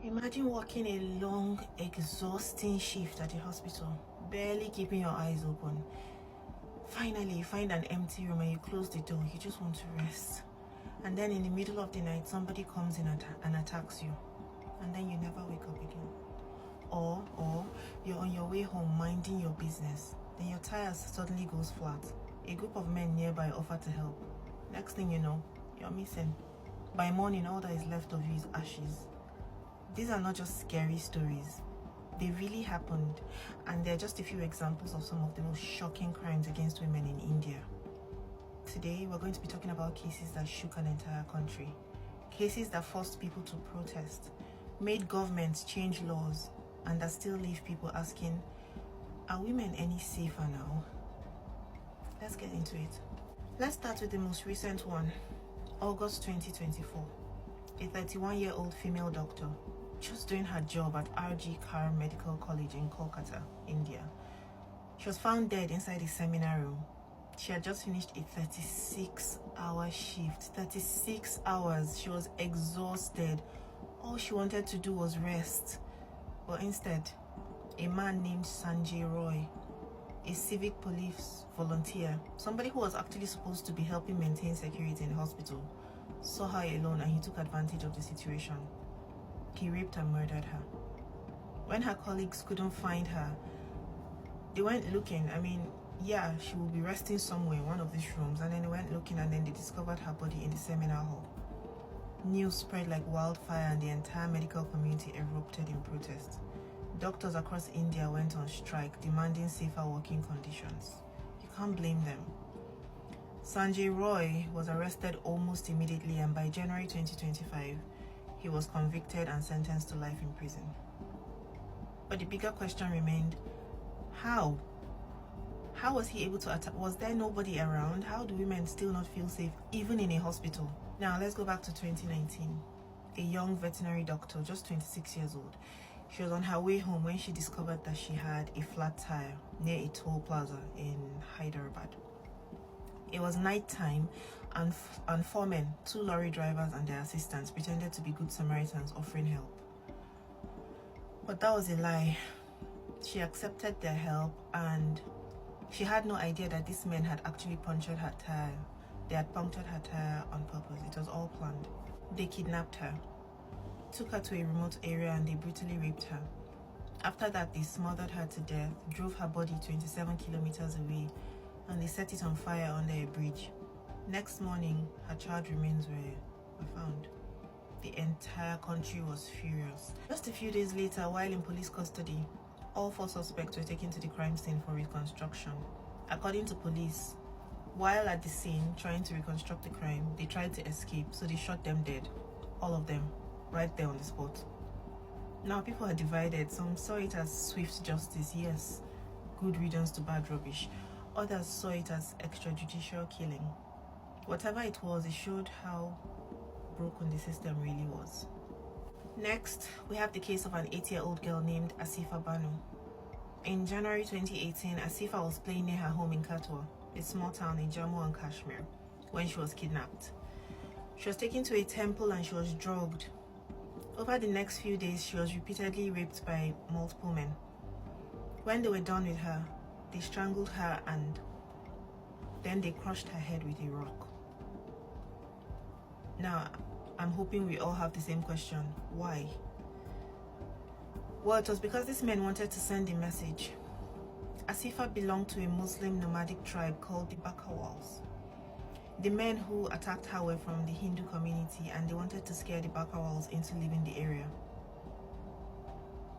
Imagine working a long, exhausting shift at a hospital, barely keeping your eyes open. Finally, you find an empty room and you close the door. You just want to rest. And then in the middle of the night, somebody comes in and attacks you. And then you never wake up again. Or you're on your way home minding your business. Then your tires suddenly goes flat. A group of men nearby offer to help. Next thing you know, you're missing. By morning, all that is left of you is ashes. These are not just scary stories. They really happened, and they're just a few examples of some of the most shocking crimes against women in India. Today, we're going to be talking about cases that shook an entire country. Cases that forced people to protest, made governments change laws, and that still leave people asking, are women any safer now? Let's get into it. Let's start with the most recent one. August 2024. A 31-year-old female doctor, just doing her job at RG Kar Medical College in Kolkata, India. She was found dead inside a seminar room. She had just finished a 36-hour shift. 36 hours. She was exhausted. All she wanted to do was rest. But instead, a man named Sanjay Roy, a civic police volunteer, somebody who was actually supposed to be helping maintain security in the hospital, saw her alone and he took advantage of the situation. He raped and murdered her. When her colleagues couldn't find her, they went looking. Yeah, she would be resting somewhere in one of these rooms, and then they went looking and then they discovered her body in the seminar hall. News spread like wildfire and the entire medical community erupted in protest. Doctors across India went on strike, demanding safer working conditions. You can't blame them. Sanjay Roy was arrested almost immediately, and by January 2025, he was convicted and sentenced to life in prison. But the bigger question remained, how? How was he able to attack? Was there nobody around? How do women still not feel safe, even in a hospital? Now, let's go back to 2019. A young veterinary doctor, just 26 years old. She was on her way home when she discovered that she had a flat tire near a toll plaza in Hyderabad. It was night time, and four men, 2 lorry drivers and their assistants, pretended to be good Samaritans offering help. But that was a lie. She accepted their help, and she had no idea that these men had actually punctured her tire. They had punctured her tire on purpose. It was all planned. They kidnapped her, took her to a remote area, and they brutally raped her. After that, they smothered her to death, drove her body 27 kilometers away, and they set it on fire under a bridge. Next morning, her charred remains were found. The entire country was furious. Just a few days later, while in police custody, all 4 suspects were taken to the crime scene for reconstruction. According to police, while at the scene trying to reconstruct the crime, they tried to escape, so they shot them dead. All of them, right there on the spot. Now people are divided. Some saw it as swift justice, yes, good riddance to bad rubbish. Others saw it as extrajudicial killing. Whatever it was, it showed how broken the system really was. Next, we have the case of an 8-year-old girl named Asifa Banu. In January 2018, Asifa was playing near her home in Katwa, a small town in Jammu and Kashmir, when she was kidnapped. She was taken to a temple and she was drugged. Over the next few days, she was repeatedly raped by multiple men. When they were done with her, they strangled her and then they crushed her head with a rock. Now, I'm hoping we all have the same question. Why? Well, it was because these men wanted to send a message. Asifa belonged to a Muslim nomadic tribe called the Bakawals. The men who attacked her were from the Hindu community, and they wanted to scare the Bakawals into leaving the area.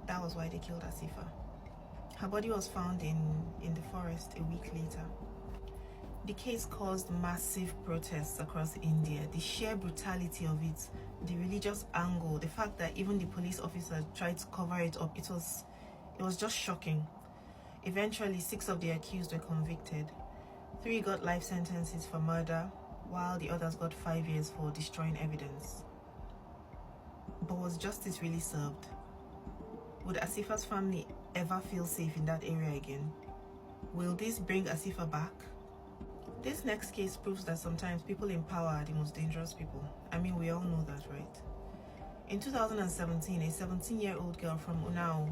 That was why they killed Asifa. Her body was found in the forest a week later. The case caused massive protests across India. The sheer brutality of it, the religious angle, the fact that even the police officer tried to cover it up, it was just shocking. Eventually, 6 of the accused were convicted. 3 got life sentences for murder, while the others got 5 years for destroying evidence. But was justice really served? Would Asifa's family ever feel safe in that area again? Will this bring Asifa back? This next case proves that sometimes people in power are the most dangerous people. We all know that, right? In 2017, a 17-year-old girl from Unnao,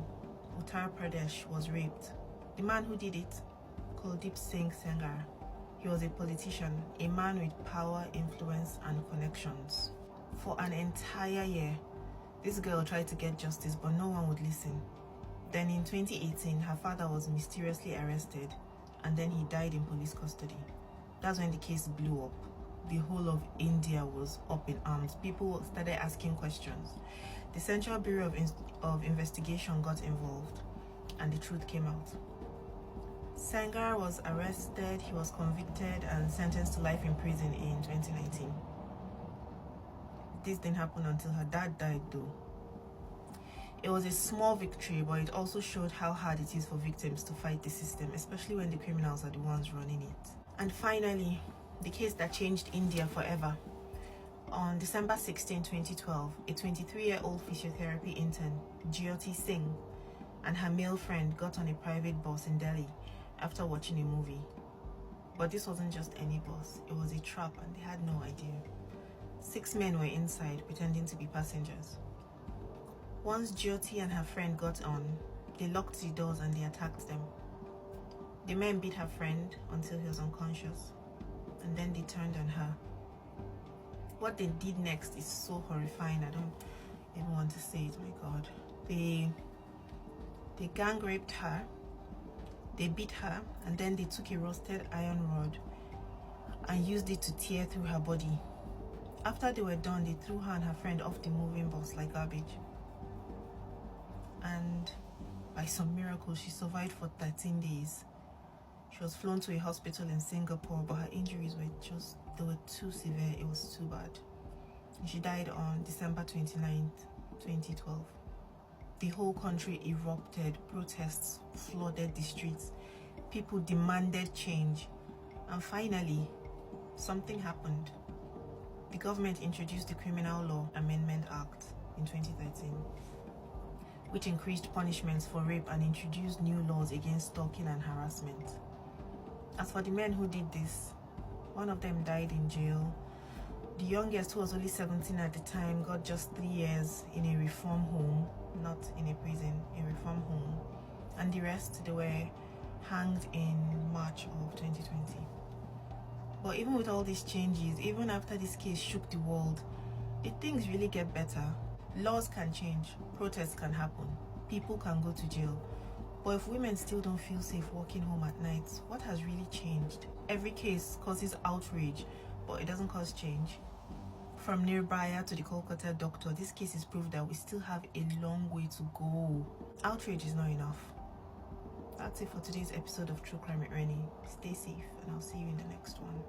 Uttar Pradesh, was raped. The man who did it, Kuldeep Singh Sengar, he was a politician, a man with power, influence, and connections. For an entire year, this girl tried to get justice, but no one would listen. Then in 2018, her father was mysteriously arrested, and then he died in police custody. That's when the case blew up. The whole of India was up in arms. People started asking questions. The Central Bureau of Investigation got involved, and the truth came out. Sengar was arrested, he was convicted and sentenced to life in prison in 2019. This didn't happen until her dad died though. It was a small victory, but it also showed how hard it is for victims to fight the system, especially when the criminals are the ones running it. And finally, the case that changed India forever. On December 16, 2012, a 23-year-old physiotherapy intern, Jyoti Singh, and her male friend got on a private bus in Delhi after watching a movie. But this wasn't just any bus, it was a trap and they had no idea. 6 men were inside pretending to be passengers. Once Jyoti and her friend got on, they locked the doors and they attacked them. The men beat her friend until he was unconscious, and then they turned on her. What they did next is so horrifying, I don't even want to say it, my God. They gang raped her, they beat her, and then they took a rusted iron rod and used it to tear through her body. After they were done, they threw her and her friend off the moving bus like garbage. And by some miracle, she survived for 13 days. She was flown to a hospital in Singapore, but her injuries they were too severe, it was too bad. And she died on December 29th, 2012. The whole country erupted, protests flooded the streets, people demanded change, and finally, something happened. The government introduced the Criminal Law Amendment Act in 2013, which increased punishments for rape and introduced new laws against stalking and harassment. As for the men who did this, one of them died in jail. The youngest, who was only 17 at the time, got just 3 years in a reform home, not in a prison, a reform home. And the rest, they were hanged in March of 2020. But even with all these changes, even after this case shook the world, did things really get better? Laws can change, protests can happen, people can go to jail. But if women still don't feel safe walking home at night, what has really changed? Every case causes outrage, but it doesn't cause change. From Nirbhaya to the Kolkata doctor, this case is proof that we still have a long way to go. Outrage is not enough. That's it for today's episode of True Crime with Rennie. Stay safe, and I'll see you in the next one.